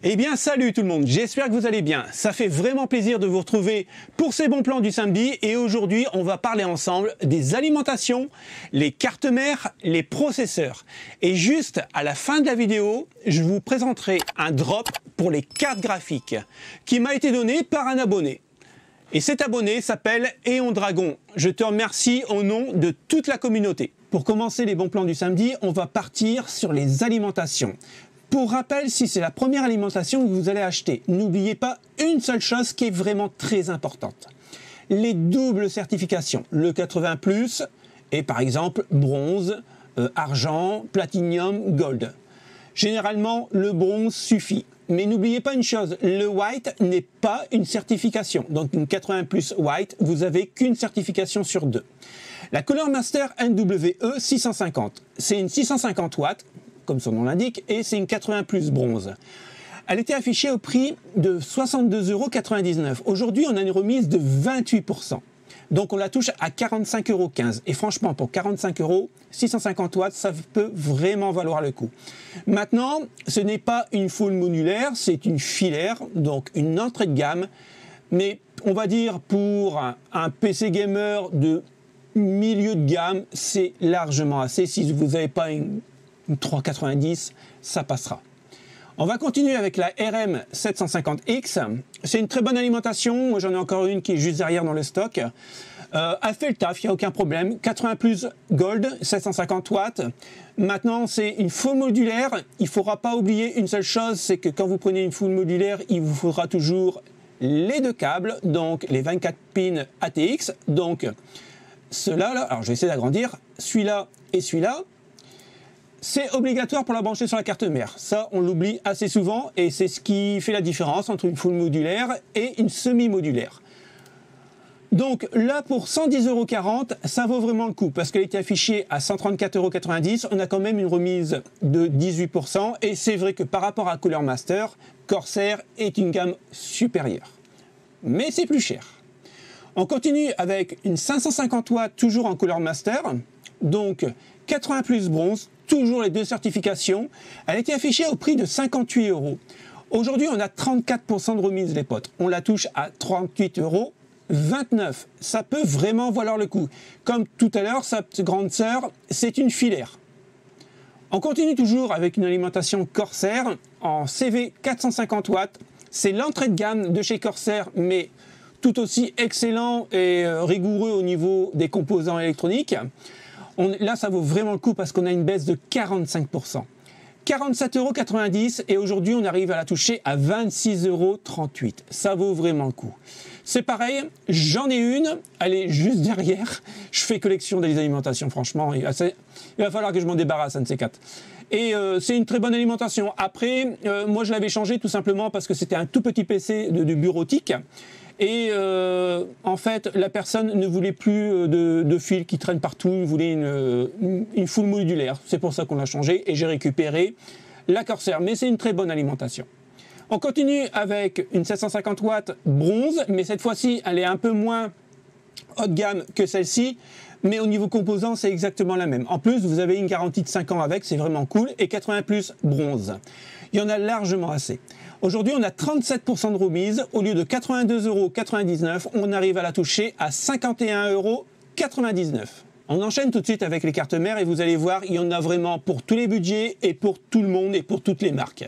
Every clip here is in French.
Eh bien salut tout le monde, j'espère que vous allez bien. Ça fait vraiment plaisir de vous retrouver pour ces bons plans du samedi et aujourd'hui on va parler ensemble des alimentations, les cartes mères, les processeurs. Et juste à la fin de la vidéo, je vous présenterai un drop pour les cartes graphiques qui m'a été donné par un abonné. Et cet abonné s'appelle Éon Dragon. Je te remercie au nom de toute la communauté. Pour commencer les bons plans du samedi, on va partir sur les alimentations. Pour rappel, si c'est la première alimentation que vous allez acheter, n'oubliez pas une seule chose qui est vraiment très importante. Les doubles certifications, le 80+, et par exemple bronze, argent, platinium, gold. Généralement, le bronze suffit. Mais n'oubliez pas une chose, le white n'est pas une certification. Donc une 80+ white, vous n'avez qu'une certification sur deux. La Color Master NWE 650, c'est une 650 watts, comme son nom l'indique, et c'est une 80+ bronze. Elle était affichée au prix de 62,99 €. Aujourd'hui, on a une remise de 28%. Donc on la touche à 45,15 €. Et franchement, pour 45 €, 650 watts, ça peut vraiment valoir le coup. Maintenant, ce n'est pas une full modulaire, c'est une filaire, donc une entrée de gamme. Mais on va dire pour un PC gamer de milieu de gamme, c'est largement assez. Si vous n'avez pas une 390, ça passera. On va continuer avec la RM750X. C'est une très bonne alimentation. Moi, j'en ai encore une qui est juste derrière dans le stock. Elle fait le taf, il n'y a aucun problème. 80+ gold, 750 watts. Maintenant, c'est une full modulaire. Il ne faudra pas oublier une seule chose, c'est que quand vous prenez une full modulaire, il vous faudra toujours les deux câbles, donc les 24 pins ATX. Donc, ceux-là, là, alors je vais essayer d'agrandir, celui-là et celui-là. C'est obligatoire pour la brancher sur la carte mère. Ça, on l'oublie assez souvent et c'est ce qui fait la différence entre une full modulaire et une semi-modulaire. Donc là, pour 110,40 €, ça vaut vraiment le coup parce qu'elle était affichée à 134,90 €. On a quand même une remise de 18% et c'est vrai que par rapport à Cooler Master, Corsair est une gamme supérieure. Mais c'est plus cher. On continue avec une 550 watts, toujours en Cooler Master. Donc 80+ bronze, toujours les deux certifications. Elle était affichée au prix de 58 €. Aujourd'hui, on a 34% de remise, les potes. On la touche à 38,29 €. Ça peut vraiment valoir le coup. Comme tout à l'heure, sa grande sœur, c'est une filaire. On continue toujours avec une alimentation Corsair en CV 450 watts. C'est l'entrée de gamme de chez Corsair, mais tout aussi excellent et rigoureux au niveau des composants électroniques. Là, ça vaut vraiment le coup parce qu'on a une baisse de 45%. 47,90 € et aujourd'hui, on arrive à la toucher à 26,38 €. Ça vaut vraiment le coup. C'est pareil, j'en ai une, elle est juste derrière. Je fais collection des alimentations, franchement. Il va falloir que je m'en débarrasse, un de ces quatre. Et c'est une très bonne alimentation. Après, moi, je l'avais changé tout simplement parce que c'était un tout petit PC de bureautique. Et en fait, la personne ne voulait plus de fils qui traînent partout, il voulait une full modulaire. C'est pour ça qu'on l'a changé et j'ai récupéré la Corsair. Mais c'est une très bonne alimentation. On continue avec une 750 watts bronze, mais cette fois-ci, elle est un peu moins haut de gamme que celle-ci. Mais au niveau composant, c'est exactement la même. En plus, vous avez une garantie de 5 ans avec, c'est vraiment cool. Et 80+ bronze. Il y en a largement assez. Aujourd'hui, on a 37% de remise. Au lieu de 82,99 €, on arrive à la toucher à 51,99 €. On enchaîne tout de suite avec les cartes mères et vous allez voir, il y en a vraiment pour tous les budgets et pour tout le monde et pour toutes les marques.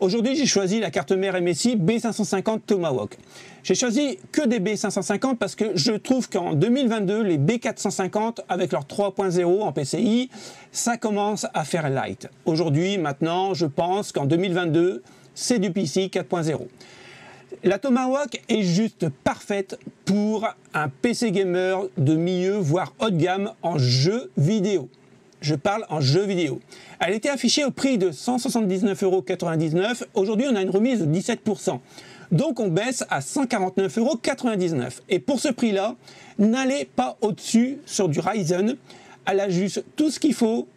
Aujourd'hui, j'ai choisi la carte mère MSI B550 Tomahawk. J'ai choisi que des B550 parce que je trouve qu'en 2022, les B450 avec leur 3.0 en PCI, ça commence à faire light. Aujourd'hui, maintenant, je pense qu'en 2022, c'est du PC 4.0. La Tomahawk est juste parfaite pour un PC gamer de milieu, voire haut de gamme en jeux vidéo. Je parle en jeux vidéo. Elle était affichée au prix de 179,99 €. Aujourd'hui, on a une remise de 17%. Donc, on baisse à 149,99 €. Et pour ce prix-là, n'allez pas au-dessus sur du Ryzen. Elle a juste tout ce qu'il faut,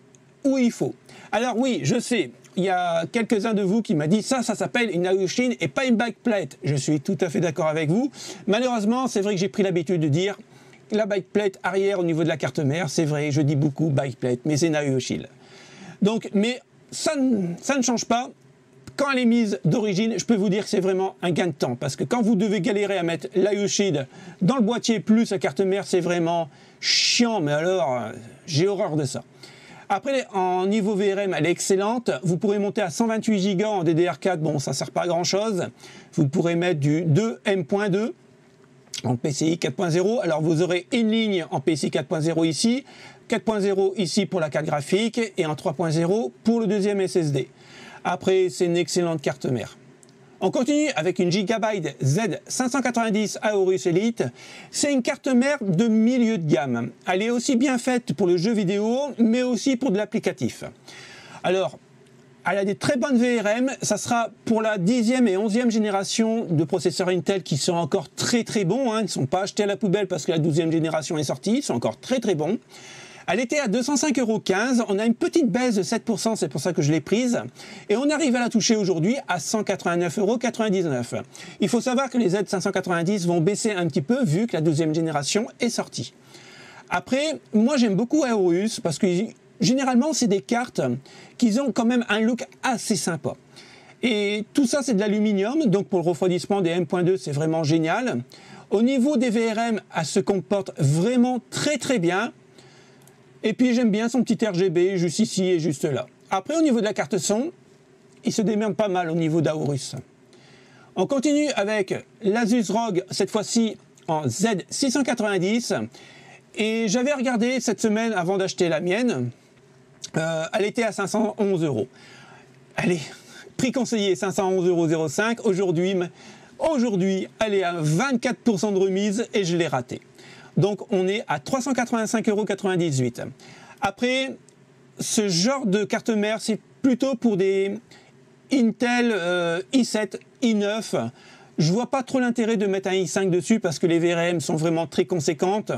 où il faut. Alors oui, je sais, il y a quelques-uns de vous qui m'ont dit ça s'appelle une Aoshin et pas une backplate. Je suis tout à fait d'accord avec vous. Malheureusement, c'est vrai que j'ai pris l'habitude de dire la backplate arrière au niveau de la carte mère, c'est vrai, je dis beaucoup backplate, mais c'est une Aoshin. Donc, mais ça ne change pas quand elle est mise d'origine, je peux vous dire que c'est vraiment un gain de temps. Parce que quand vous devez galérer à mettre l'IO Shield dans le boîtier plus la carte mère, c'est vraiment chiant. Mais alors, j'ai horreur de ça. Après, en niveau VRM, elle est excellente. Vous pourrez monter à 128 Go en DDR4. Bon, ça ne sert pas à grand-chose. Vous pourrez mettre du 2M.2 en PCI 4.0. Alors, vous aurez une ligne en PCI 4.0 ici, 4.0 ici pour la carte graphique et en 3.0 pour le deuxième SSD. Après, c'est une excellente carte mère. On continue avec une Gigabyte Z590 Aorus Elite. C'est une carte mère de milieu de gamme. Elle est aussi bien faite pour le jeu vidéo, mais aussi pour de l'applicatif. Alors, elle a des très bonnes VRM. Ça sera pour la 10e et 11e génération de processeurs Intel qui sont encore très très bons. Ils ne sont pas achetés à la poubelle parce que la 12e génération est sortie. Ils sont encore très très bons. Elle était à 205,15 €. On a une petite baisse de 7%, c'est pour ça que je l'ai prise. Et on arrive à la toucher aujourd'hui à 189,99 €. Il faut savoir que les Z590 vont baisser un petit peu vu que la 12e génération est sortie. Après, moi j'aime beaucoup Aorus parce que généralement c'est des cartes qui ont quand même un look assez sympa. Et tout ça c'est de l'aluminium, donc pour le refroidissement des M.2 c'est vraiment génial. Au niveau des VRM, elle se comporte vraiment très très bien. Et puis j'aime bien son petit RGB juste ici et juste là. Après au niveau de la carte son, il se démerde pas mal au niveau d'Aorus. On continue avec l'Asus ROG, cette fois-ci en Z690. Et j'avais regardé cette semaine avant d'acheter la mienne. Elle était à 511 €. Allez, prix conseillé 511,05 €. Aujourd'hui, elle est à 24% de remise et je l'ai ratée. Donc on est à 385,98 €. Après, ce genre de carte mère, c'est plutôt pour des Intel i7, i9. Je vois pas trop l'intérêt de mettre un i5 dessus parce que les VRM sont vraiment très conséquentes.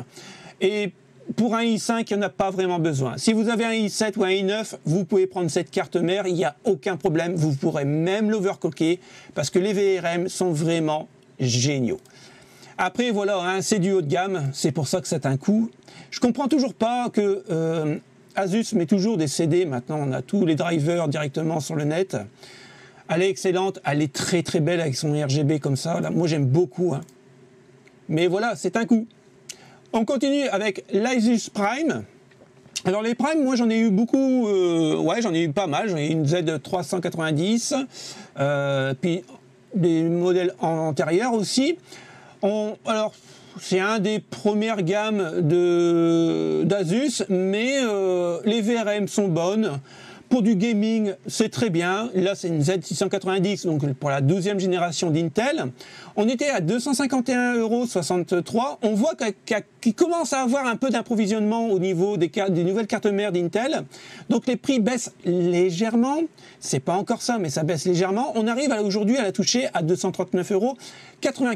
Et pour un i5, il n'y en a pas vraiment besoin. Si vous avez un i7 ou un i9, vous pouvez prendre cette carte mère, il n'y a aucun problème. Vous pourrez même l'overclocker parce que les VRM sont vraiment géniaux. Après, voilà, c'est du haut de gamme, c'est pour ça que c'est un coût. Je comprends toujours pas que Asus met toujours des CD. Maintenant, on a tous les drivers directement sur le net. Elle est excellente, elle est très très belle avec son RGB comme ça. Là, moi, j'aime beaucoup. Mais voilà, c'est un coût. On continue avec l'Asus Prime. Alors les Prime, moi j'en ai eu beaucoup, j'en ai eu pas mal. J'en ai eu une Z390, puis des modèles antérieurs aussi. Alors, c'est un des premières gammes d'Asus, mais les VRM sont bonnes. Pour du gaming, c'est très bien. Là, c'est une Z690, donc pour la 12e génération d'Intel. On était à 251,63 €. On voit qu'il commence à avoir un peu d'approvisionnement au niveau des nouvelles cartes mères d'Intel. Donc les prix baissent légèrement. C'est pas encore ça, mais ça baisse légèrement. On arrive aujourd'hui à la toucher à 239,84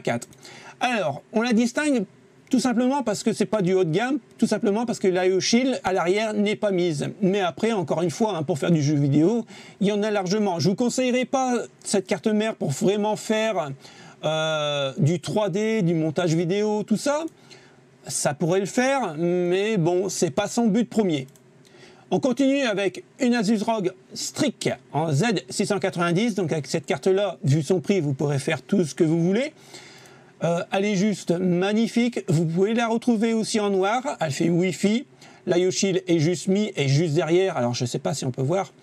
€. Alors, on la distingue tout simplement parce que c'est pas du haut de gamme, tout simplement parce que l'IO Shield à l'arrière n'est pas mise. Mais après, encore une fois, pour faire du jeu vidéo, il y en a largement. Je vous conseillerais pas cette carte mère pour vraiment faire du 3D, du montage vidéo, tout ça. Ça pourrait le faire, mais bon, c'est pas son but premier. On continue avec une Asus ROG Strix en Z690. Donc avec cette carte-là, vu son prix, vous pourrez faire tout ce que vous voulez. Elle est juste magnifique. Vous pouvez la retrouver aussi en noir. Elle fait Wi-Fi. L'IO Shield est juste mis et juste derrière. Alors je ne sais pas si on peut voir.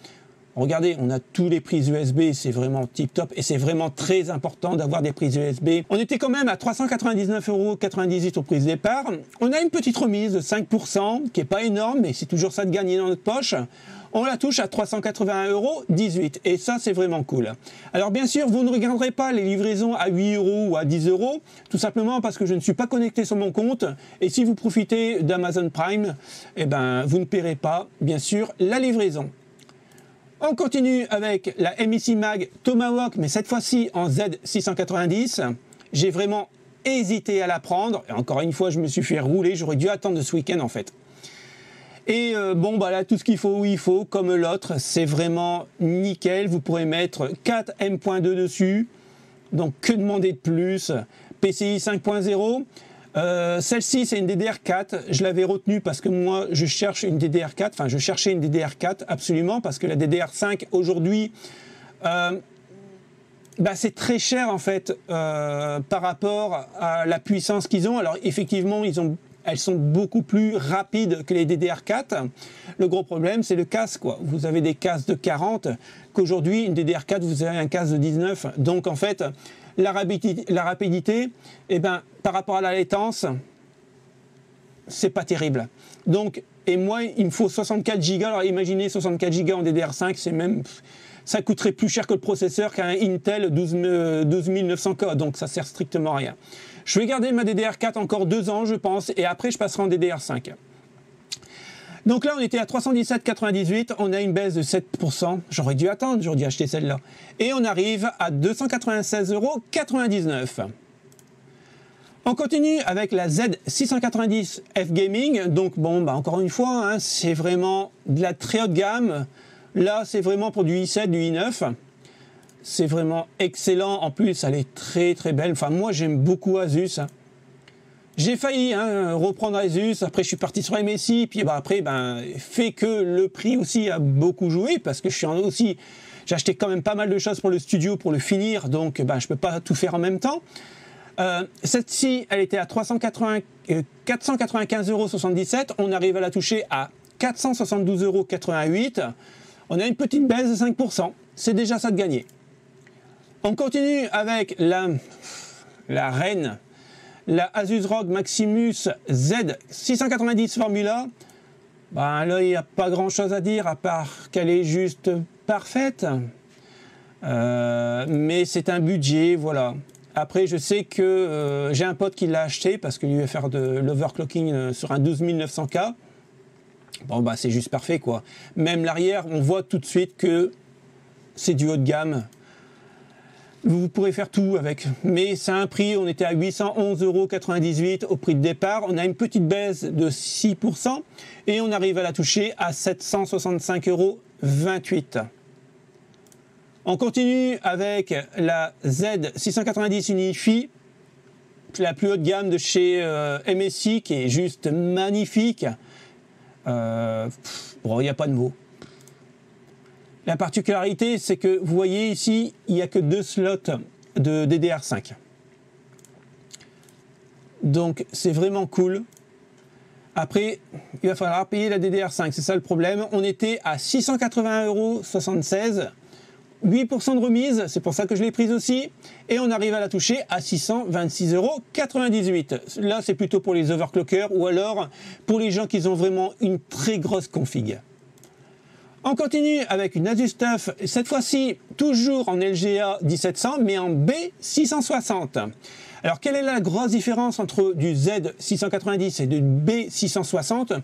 Regardez, on a tous les prises USB. C'est vraiment tip top et c'est vraiment très important d'avoir des prises USB. On était quand même à 399,98 € au prix de départ. On a une petite remise de 5% qui est pas énorme, mais c'est toujours ça de gagner dans notre poche. On la touche à 381,18 € et ça c'est vraiment cool. Alors bien sûr vous ne regarderez pas les livraisons à 8 € ou à 10 €, tout simplement parce que je ne suis pas connecté sur mon compte et si vous profitez d'Amazon Prime, eh ben, vous ne paierez pas bien sûr la livraison. On continue avec la MSI Mag Tomahawk, mais cette fois-ci en Z690. J'ai vraiment hésité à la prendre et encore une fois je me suis fait rouler, j'aurais dû attendre ce week-end en fait. Et bon, bah là, tout ce qu'il faut où il faut, comme l'autre, c'est vraiment nickel. Vous pourrez mettre 4 M.2 dessus. Donc, que demander de plus? PCI 5.0. Celle-ci, c'est une DDR4. Je l'avais retenue parce que moi, je cherche une DDR4. Enfin, je cherchais une DDR4 absolument parce que la DDR5, aujourd'hui, bah, c'est très cher en fait par rapport à la puissance qu'ils ont. Alors effectivement, elles sont beaucoup plus rapides que les DDR4. Le gros problème, c'est le casque, quoi. Vous avez des casques de 40, qu'aujourd'hui, une DDR4, vous avez un casque de 19. Donc en fait, la rapidité, eh ben, par rapport à la latence, c'est pas terrible. Donc, et moi, il me faut 64 Go. Alors imaginez 64 Go en DDR5, c'est même... Ça coûterait plus cher que le processeur qu'un Intel 12900K, donc ça sert strictement à rien. Je vais garder ma DDR4 encore 2 ans, je pense, et après je passerai en DDR5. Donc là, on était à 317,98, on a une baisse de 7%. J'aurais dû attendre, j'aurais dû acheter celle-là. Et on arrive à 296,99 €. On continue avec la Z690F Gaming. Donc bon, bah encore une fois, hein, c'est vraiment de la très haute gamme. Là, c'est vraiment pour du i7, du i9. C'est vraiment excellent. En plus, elle est très très belle. Enfin, moi, j'aime beaucoup Asus. J'ai failli reprendre Asus. Après, je suis parti sur MSI. Puis bah, après, fait que le prix aussi a beaucoup joué parce que j'ai acheté quand même pas mal de choses pour le studio pour le finir. Donc, je ne peux pas tout faire en même temps. Celle-ci, elle était à 495,77 €. On arrive à la toucher à 472,88 €. On a une petite baisse de 5%. C'est déjà ça de gagner. On continue avec la reine, la Asus ROG Maximus Z690 Formula. Là, il n'y a pas grand-chose à dire à part qu'elle est juste parfaite. Mais c'est un budget, voilà. Après, je sais que j'ai un pote qui l'a acheté parce qu'il lui veut faire de l'overclocking sur un 12900K. Bon, c'est juste parfait, quoi. Même l'arrière, on voit tout de suite que c'est du haut de gamme. Vous pourrez faire tout avec. Mais c'est un prix, on était à 811,98 € au prix de départ. On a une petite baisse de 6% et on arrive à la toucher à 765,28 €. On continue avec la Z690 Unifi, la plus haute gamme de chez MSI, qui est juste magnifique. Il n'y a pas de mots. La particularité, c'est que vous voyez ici, il n'y a que 2 slots de DDR5. Donc c'est vraiment cool. Après, il va falloir payer la DDR5, c'est ça le problème. On était à 681,76 €. 8% de remise, c'est pour ça que je l'ai prise aussi. Et on arrive à la toucher à 626,98 €. Là, c'est plutôt pour les overclockers ou alors pour les gens qui ont vraiment une très grosse config. On continue avec une Asus TUF, cette fois-ci toujours en LGA 1700, mais en B660. Alors, quelle est la grosse différence entre du Z690 et du B660 ?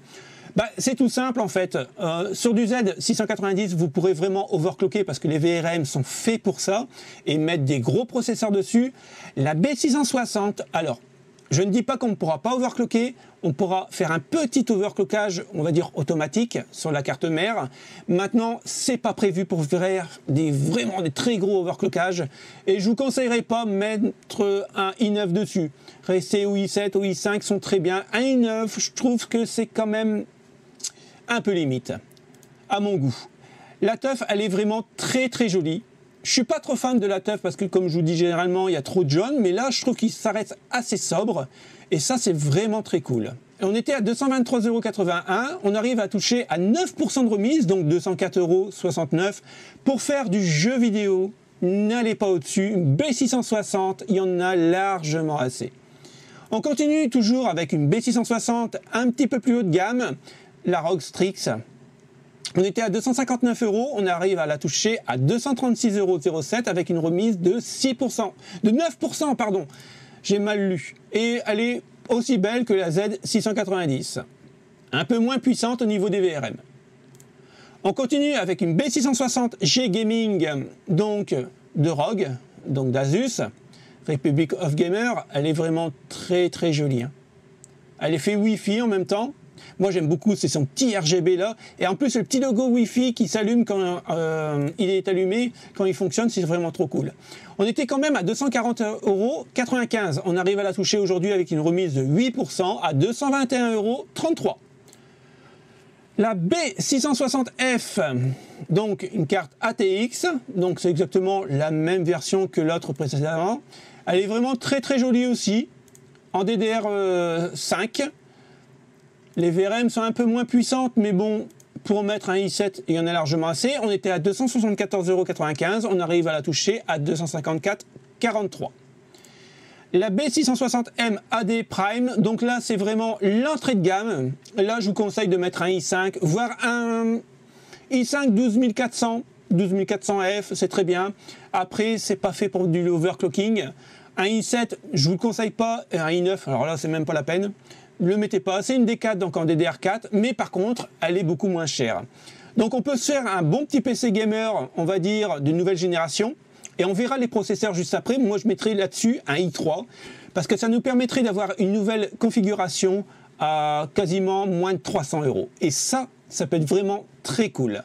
C'est tout simple en fait. Sur du Z690, vous pourrez vraiment overclocker parce que les VRM sont faits pour ça et mettre des gros processeurs dessus. La B660, alors, je ne dis pas qu'on ne pourra pas overclocker, on pourra faire un petit overclockage, on va dire automatique, sur la carte mère. Maintenant, c'est pas prévu pour faire vraiment des très gros overclockages et je vous conseillerais pas mettre un i9 dessus. Rester au i7, au i5 sont très bien. Un i9, je trouve que c'est quand même un peu limite, à mon goût. La TUF, elle est vraiment très très jolie. Je suis pas trop fan de la TUF parce que, comme je vous dis, généralement, il y a trop de jaune, mais là, je trouve qu'il s'arrête assez sobre, et ça, c'est vraiment très cool. Et on était à 223,81 €, on arrive à toucher à 9% de remise, donc 204,69 € pour faire du jeu vidéo. N'allez pas au-dessus, une B660, il y en a largement assez. On continue toujours avec une B660 un petit peu plus haut de gamme, la ROG Strix. On était à 259 €, on arrive à la toucher à 236,07 € avec une remise de 6%, de 9%, pardon. J'ai mal lu. Et elle est aussi belle que la Z690. Un peu moins puissante au niveau des VRM. On continue avec une B660 G Gaming, donc de ROG, donc d'Asus, Republic of Gamer. Elle est vraiment très très jolie. Hein. Elle est fait Wi-Fi en même temps. Moi j'aime beaucoup, c'est son petit RGB là. Et en plus le petit logo Wi-Fi qui s'allume quand il est allumé, quand il fonctionne, c'est vraiment trop cool. On était quand même à 240,95 €. On arrive à la toucher aujourd'hui avec une remise de 8% à 221,33 €. La B660F, donc une carte ATX, donc c'est exactement la même version que l'autre précédemment. Elle est vraiment très très jolie aussi, en DDR5. Les VRM sont un peu moins puissantes, mais bon, pour mettre un i7, il y en a largement assez. On était à 274,95 €, on arrive à la toucher à 254,43 €. La B660M AD Prime, donc là c'est vraiment l'entrée de gamme. Là je vous conseille de mettre un i5, voire un i5 12400, 12400F, c'est très bien. Après c'est pas fait pour du overclocking. Un i7, je vous le conseille pas, et un i9, alors là c'est même pas la peine. Ne le mettez pas, c'est une D4 donc en DDR4, mais par contre elle est beaucoup moins chère. Donc on peut se faire un bon petit PC gamer, on va dire de nouvelle génération. Et on verra les processeurs juste après. Moi, je mettrai là-dessus un i3 parce que ça nous permettrait d'avoir une nouvelle configuration à quasiment moins de 300 €. Et ça peut être vraiment très cool.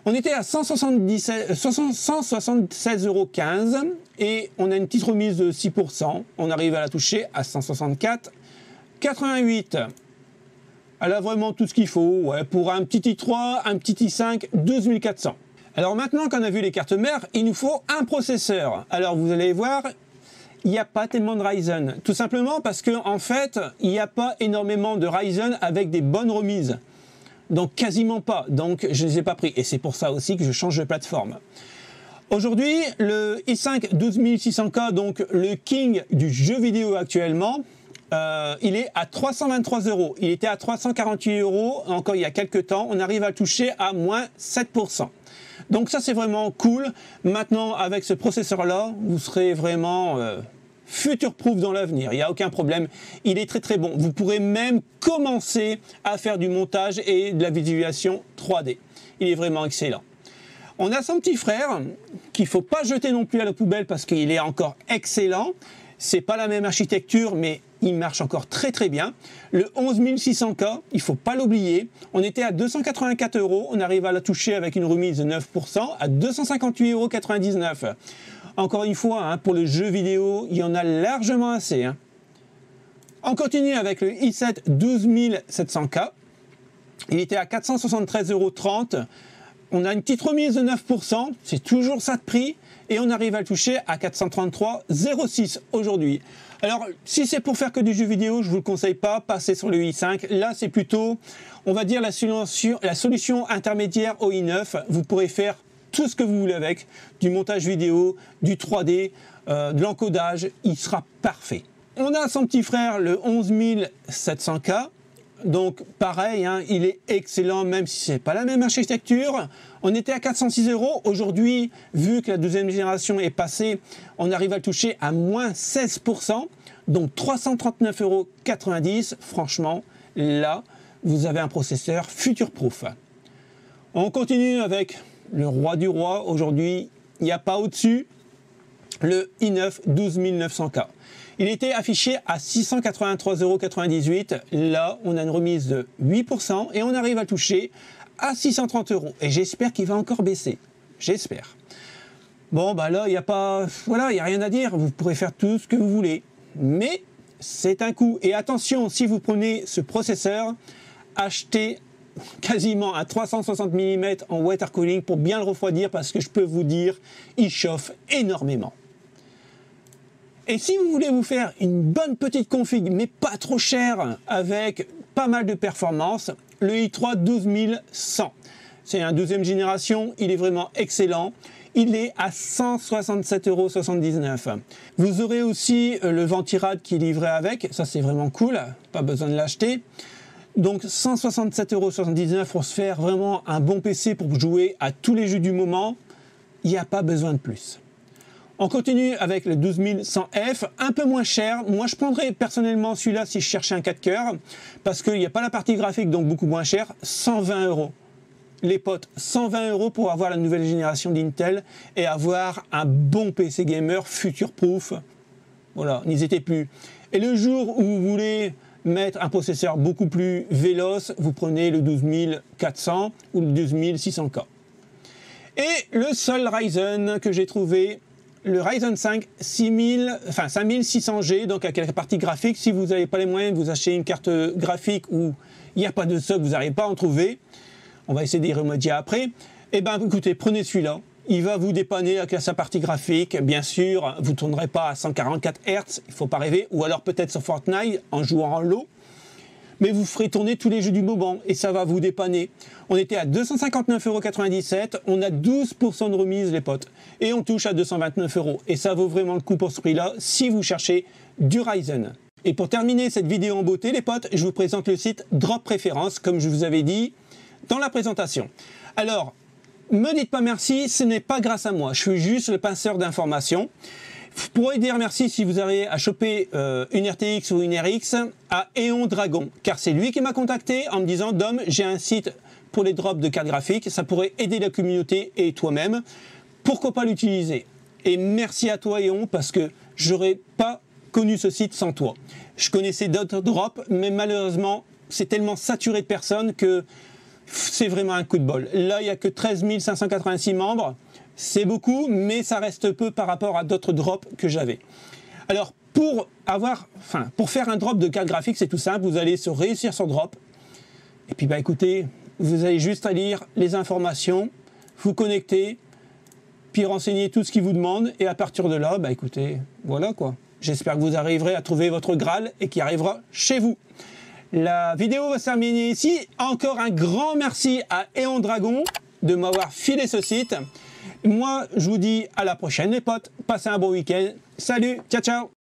On était à 176,15 € et on a une petite remise de 6%. On arrive à la toucher à 164,88 €. Elle a vraiment tout ce qu'il faut. Ouais, pour un petit i3, un petit i5, 12400. Alors maintenant qu'on a vu les cartes mères, il nous faut un processeur. Alors vous allez voir, il n'y a pas tellement de Ryzen. Tout simplement parce qu'en fait, il n'y a pas énormément de Ryzen avec des bonnes remises. Donc quasiment pas. Donc je ne les ai pas pris. Et c'est pour ça aussi que je change de plateforme. Aujourd'hui, le i5 12600K, donc le king du jeu vidéo actuellement, il est à 323 €. Il était à 348 € encore il y a quelques temps. On arrive à le toucher à moins 7%. Donc ça c'est vraiment cool. Maintenant avec ce processeur là, vous serez vraiment future-proof dans l'avenir. Il n'y a aucun problème. Il est très très bon. Vous pourrez même commencer à faire du montage et de la visualisation 3D. Il est vraiment excellent. On a son petit frère qu'il ne faut pas jeter non plus à la poubelle parce qu'il est encore excellent. C'est pas la même architecture, mais il marche encore très très bien. Le 11600K, il faut pas l'oublier. On était à 284 €, on arrive à la toucher avec une remise de 9% à 258,99 €. Encore une fois, hein, pour le jeu vidéo, il y en a largement assez. Hein. On continue avec le i7 12700K. Il était à 473,30 €. On a une petite remise de 9%, c'est toujours ça de prix. Et on arrive à le toucher à 433,06 € aujourd'hui. Alors, si c'est pour faire que du jeu vidéo, je ne vous le conseille pas, passez sur le i5. Là, c'est plutôt, on va dire, la solution intermédiaire au i9. Vous pourrez faire tout ce que vous voulez avec, du montage vidéo, du 3D, de l'encodage, il sera parfait. On a son petit frère, le 11700K. Donc pareil, hein, il est excellent même si c'est pas la même architecture. On était à 406 €. Aujourd'hui, vu que la deuxième génération est passée, on arrive à le toucher à moins 16%. Donc 339,90 €. Franchement, là, vous avez un processeur future-proof. On continue avec le roi du roi. Aujourd'hui, il n'y a pas au-dessus. Le i9 12900K. Il était affiché à 683,98 €. Là, on a une remise de 8% et on arrive à toucher à 630 €. Et j'espère qu'il va encore baisser. J'espère. Bon, bah là, il n'y a pas... Voilà, il n'y a rien à dire. Vous pourrez faire tout ce que vous voulez. Mais c'est un coût. Et attention, si vous prenez ce processeur, achetez quasiment un 360 mm en water cooling pour bien le refroidir parce que je peux vous dire, il chauffe énormément. Et si vous voulez vous faire une bonne petite config, mais pas trop chère, avec pas mal de performance, le i3 12100. C'est un deuxième génération, il est vraiment excellent. Il est à 167,79 €. Vous aurez aussi le Ventirad qui est livré avec, ça c'est vraiment cool, pas besoin de l'acheter. Donc 167,79 € pour se faire vraiment un bon PC pour jouer à tous les jeux du moment, il n'y a pas besoin de plus. On continue avec le 12100F, un peu moins cher. Moi, je prendrais personnellement celui-là si je cherchais un 4 coeurs, parce qu'il n'y a pas la partie graphique, donc beaucoup moins cher, 120 €. Les potes, 120 € pour avoir la nouvelle génération d'Intel et avoir un bon PC gamer future-proof. Voilà, n'hésitez plus. Et le jour où vous voulez mettre un processeur beaucoup plus véloce, vous prenez le 12400 ou le 12600K. Et le seul Ryzen que j'ai trouvé, le Ryzen 5 5600G, donc avec la partie graphique. Si vous n'avez pas les moyens de vous acheter une carte graphique où il n'y a pas de stock, vous n'arrivez pas à en trouver, on va essayer d'y remédier après. Eh bien, écoutez, prenez celui-là. Il va vous dépanner avec sa partie graphique. Bien sûr, vous ne tournerez pas à 144 Hz, il ne faut pas rêver. Ou alors peut-être sur Fortnite en jouant en low. Mais vous ferez tourner tous les jeux du moment et ça va vous dépanner. On était à 259,97 €, on a 12% de remise les potes. Et on touche à 229 €. Et ça vaut vraiment le coup pour ce prix-là si vous cherchez du Ryzen. Et pour terminer cette vidéo en beauté les potes, je vous présente le site Drop Préférence, comme je vous avais dit dans la présentation. Alors, me dites pas merci, ce n'est pas grâce à moi, je suis juste le pinceur d'informations. Vous pourrez dire merci si vous avez à choper une RTX ou une RX à Eon Dragon, car c'est lui qui m'a contacté en me disant « Dom, j'ai un site pour les drops de cartes graphiques, ça pourrait aider la communauté et toi-même, pourquoi pas l'utiliser ?» Et merci à toi Eon, parce que j'aurais pas connu ce site sans toi. Je connaissais d'autres drops, mais malheureusement, c'est tellement saturé de personnes que c'est vraiment un coup de bol. Là, il n'y a que 13 586 membres. C'est beaucoup, mais ça reste peu par rapport à d'autres drops que j'avais. Alors, pour faire un drop de carte graphique, c'est tout simple. Vous allez sur Réussir sur drop. Et puis, bah, écoutez, vous avez juste à lire les informations, vous connecter, puis renseigner tout ce qu'ils vous demandent. Et à partir de là, bah, écoutez, voilà quoi. J'espère que vous arriverez à trouver votre Graal et qu'il arrivera chez vous. La vidéo va se terminer ici. Encore un grand merci à Eon Dragon de m'avoir filé ce site. Moi, je vous dis à la prochaine les potes. Passez un bon week-end. Salut, ciao ciao.